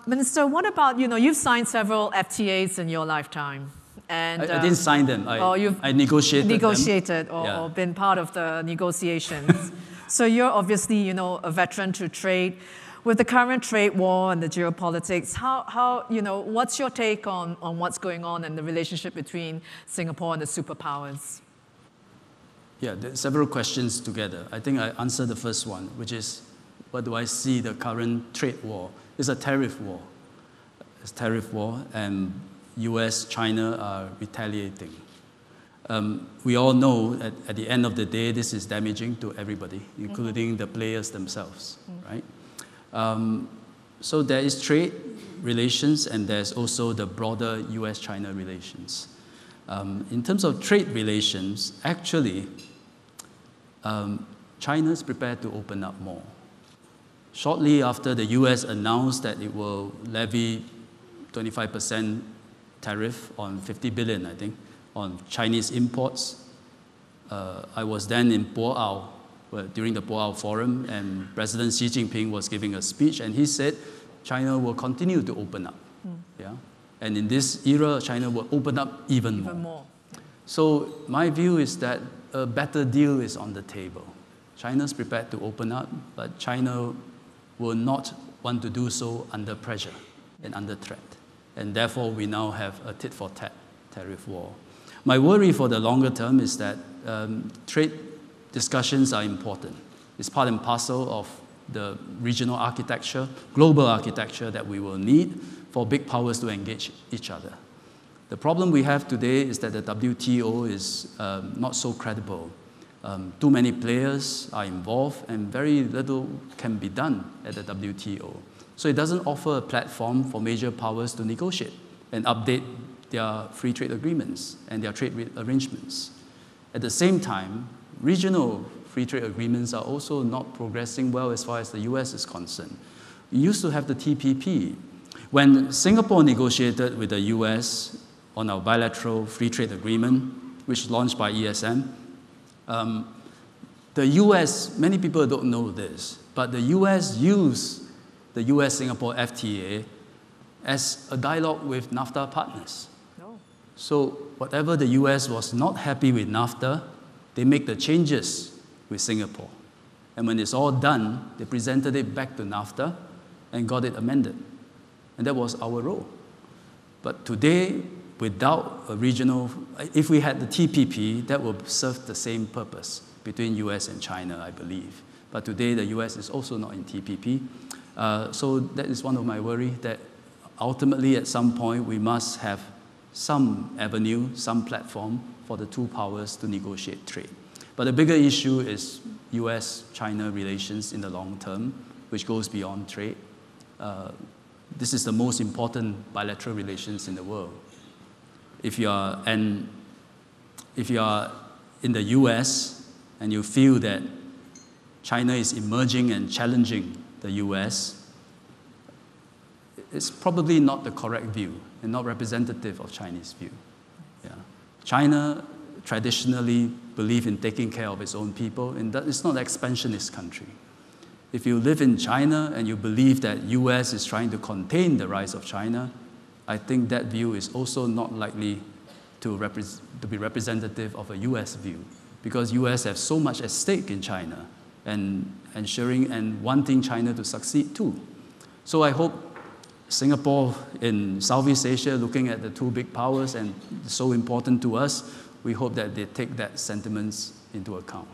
Minister, what about, you've signed several FTAs in your lifetime. And, I didn't sign them. I negotiated them. Or been part of the negotiations. So you're obviously, a veteran to trade. With the current trade war and the geopolitics, what's your take on what's going on in the relationship between Singapore and the superpowers? Yeah, there's several questions together. I think I answered the first one, which is, what do I see the current trade war? It's a tariff war. It's a tariff war, and US, China are retaliating. We all know at the end of the day, this is damaging to everybody, including the players themselves, right? So there is trade relations, and there's also the broader US-China relations. In terms of trade relations, actually, China's prepared to open up more. Shortly after the US announced that it will levy 25% tariff on 50 billion, I think, on Chinese imports, I was then in Boao during the Boao Forum, and President Xi Jinping was giving a speech, and he said China will continue to open up. Yeah? And in this era, China will open up even more. So my view is that a better deal is on the table. China's prepared to open up, but China will not want to do so under pressure and under threat. And therefore, we now have a tit-for-tat tariff war. My worry for the longer term is that trade discussions are important. It's part and parcel of the regional architecture, global architecture that we will need for big powers to engage each other. The problem we have today is that the WTO is not so credible. Too many players are involved, and very little can be done at the WTO. So it doesn't offer a platform for major powers to negotiate and update their free trade agreements and their trade arrangements. At the same time, regional free trade agreements are also not progressing well as far as the US is concerned. We used to have the TPP. When Singapore negotiated with the US on our bilateral free trade agreement, which launched by ESM, the US, many people don't know this, but the US used the US-Singapore FTA as a dialogue with NAFTA partners. No. So whatever the US was not happy with NAFTA, they make the changes with Singapore. And when it's all done, they presented it back to NAFTA and got it amended. And that was our role. But today, without a regional, if we had the TPP, that would serve the same purpose between US and China, I believe. But today, the US is also not in TPP. So that is one of my worry, that ultimately at some point we must have some avenue, some platform for the two powers to negotiate trade. But the bigger issue is US-China relations in the long term, which goes beyond trade. This is the most important bilateral relations in the world. If you are in the US and you feel that China is emerging and challenging the US, it's probably not the correct view and not representative of Chinese view. Yeah. China traditionally believes in taking care of its own people, and that it's not an expansionist country. If you live in China and you believe that US is trying to contain the rise of China, I think that view is also not likely to be representative of a US view, because US have so much at stake in China and ensuring and wanting China to succeed too. So I hope Singapore in Southeast Asia, looking at the two big powers and so important to us, we hope that they take that sentiments into account.